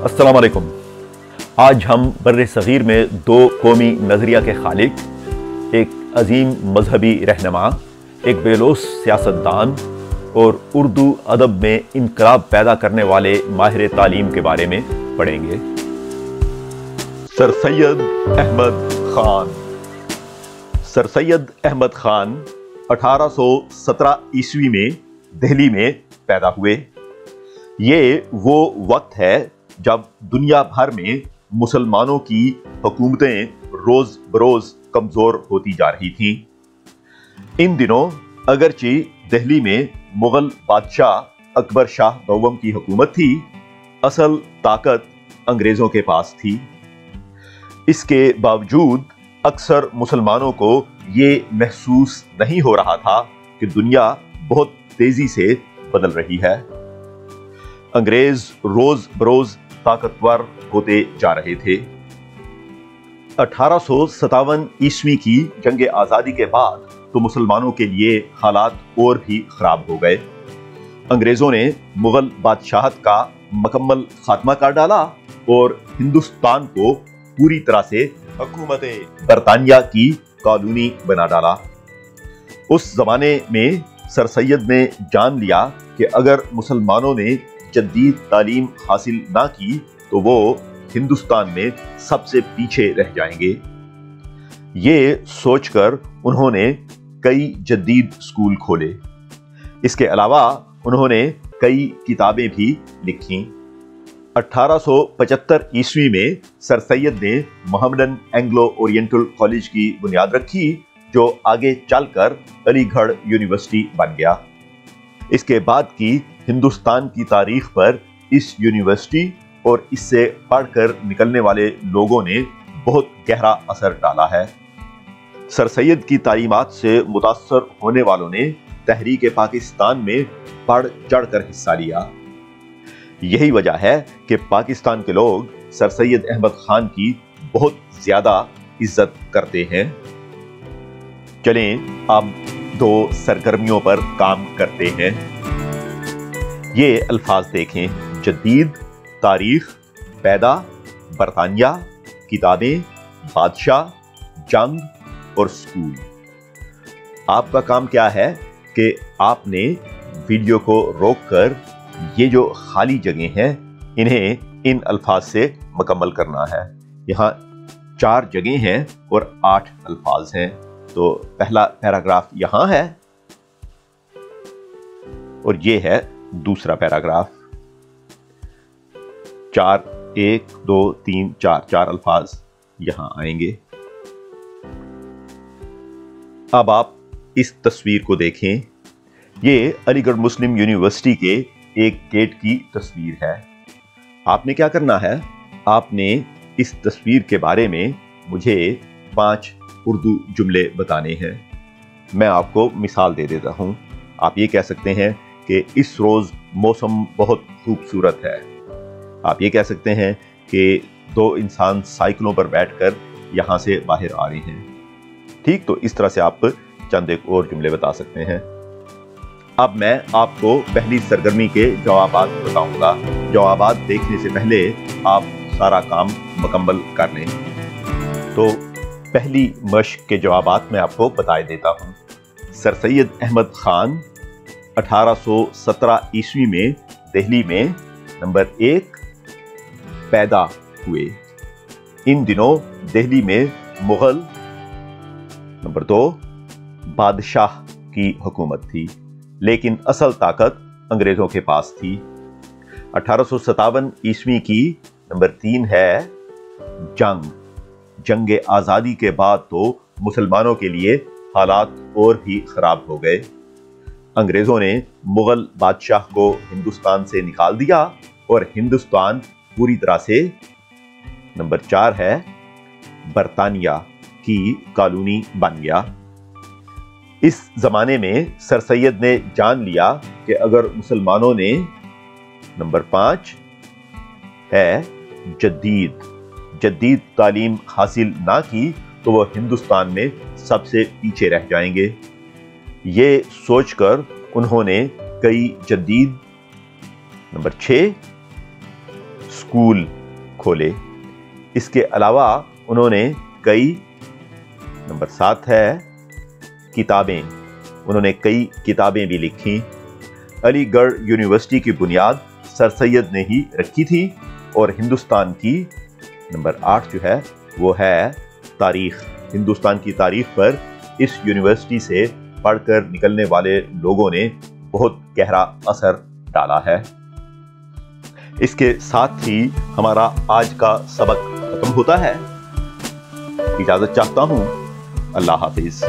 अस्सलाम वालेकुम। आज हम बर्रे सगीर में दो कौमी नज़रिया के खालिक, एक अजीम मजहबी रहनुमा, एक बेलोस सियासतदान और उर्दू अदब में इनकलाब पैदा करने वाले माहिर तालीम के बारे में पढ़ेंगे। सर सैयद अहमद खान। सर सैयद अहमद खान 1817 ईस्वी में दिल्ली में पैदा हुए। ये वो वक्त है जब दुनिया भर में मुसलमानों की हुकूमतें रोज बरोज कमजोर होती जा रही थीं। इन दिनों अगरचे दिल्ली में मुगल बादशाह अकबर शाह नौवम की हुकूमत थी, असल ताकत अंग्रेजों के पास थी। इसके बावजूद अक्सर मुसलमानों को ये महसूस नहीं हो रहा था कि दुनिया बहुत तेजी से बदल रही है। अंग्रेज रोज बरोज ताकतवर होते जा रहे थे। 1857 ईस्वी की जंग आजादी के बाद तो मुसलमानों के लिए हालात और भी खराब हो गए। अंग्रेजों ने मुगल बादशाहत का मुकम्मल खात्मा कर डाला और हिंदुस्तान को पूरी तरह से हुकूमत बरतानिया की कॉलोनी बना डाला। उस जमाने में सर सैयद ने जान लिया कि अगर मुसलमानों ने जदीद तालीम हासिल ना की तो वो हिंदुस्तान में सबसे पीछे रह जाएंगे। ये सोचकर उन्होंने कई जदीद स्कूल खोले। इसके अलावा उन्होंने कई किताबें भी लिखीं। 1875 ईस्वी में सर सैयद ने मोहम्मदन एंग्लो ओरिएंटल कॉलेज की बुनियाद रखी, जो आगे चलकर अलीगढ़ यूनिवर्सिटी बन गया। इसके बाद की हिंदुस्तान की तारीख पर इस यूनिवर्सिटी और इससे पढ़कर निकलने वाले लोगों ने बहुत गहरा असर डाला है। सर सैयद की तालीमात से मुतासर होने वालों ने तहरीक पाकिस्तान में बढ़ चढ़कर हिस्सा लिया। यही वजह है कि पाकिस्तान के लोग सर सैयद अहमद खान की बहुत ज्यादा इज्जत करते हैं। चलें अब दो सरगर्मियों पर काम करते हैं। ये अल्फाज देखें: जदीद, तारीख, पैदा, बरतानिया, किताबें, बादशाह, जंग और स्कूल। आपका काम क्या है कि आपने वीडियो को रोककर ये जो खाली जगह हैं इन्हें इन अल्फाज से मुकम्मल करना है। यहाँ 4 जगह हैं और 8 अल्फाज हैं। तो पहला पैराग्राफ यहाँ है और ये है दूसरा पैराग्राफ। 4 1 2 3 4 अल्फाज यहां आएंगे। अब आप इस तस्वीर को देखें। ये अलीगढ़ मुस्लिम यूनिवर्सिटी के एक गेट की तस्वीर है। आपने क्या करना है, आपने इस तस्वीर के बारे में मुझे 5 उर्दू जुमले बताने हैं। मैं आपको मिसाल दे देता हूं। आप ये कह सकते हैं कि इस रोज मौसम बहुत खूबसूरत है। आप ये कह सकते हैं कि 2 इंसान साइकिलों पर बैठकर यहां से बाहर आ रहे हैं। ठीक, तो इस तरह से आप चंद एक और जुमले बता सकते हैं। अब मैं आपको पहली सरगर्मी के जवाबात बताऊंगा। जवाबात देखने से पहले आप सारा काम मुकम्मल कर लें। तो पहली मश्क के जवाबात मैं आपको बता देता हूं। सर सैयद अहमद खान 1817 ईस्वी में दिल्ली में नंबर 1 पैदा हुए। इन दिनों दिल्ली में मुगल नंबर 2 बादशाह की हुकूमत थी, लेकिन असल ताकत अंग्रेजों के पास थी। 1857 ईस्वी की नंबर 3 है जंग आजादी के बाद तो मुसलमानों के लिए हालात और भी खराब हो गए। अंग्रेजों ने मुगल बादशाह को हिंदुस्तान से निकाल दिया और हिंदुस्तान पूरी तरह से नंबर 4 है बरतानिया की कॉलोनी बन गया। इस जमाने में सर सैयद ने जान लिया कि अगर मुसलमानों ने नंबर 5 है जदीद तालीम हासिल ना की तो वह हिंदुस्तान में सबसे पीछे रह जाएंगे। ये सोचकर उन्होंने कई जदीद नंबर 6 اسکول کھولے۔ اس کے علاوہ انہوں نے کئی، نمبر 7 ہے کتابیں، انہوں نے کئی کتابیں بھی لکھی۔ علی گڑھ یونیورسٹی کی بنیاد سر سید نے ہی رکھی تھی، اور ہندوستان کی نمبر 8 جو ہے وہ ہے تاریخ۔ ہندوستان کی تاریخ پر اس یونیورسٹی سے پڑھ کر نکلنے والے لوگوں نے بہت گہرا اثر ڈالا ہے۔ اس کے ساتھ ہی ہمارا آج کا سبق ختم ہوتا ہے۔ اجازت چاہتا ہوں، اللہ حافظ۔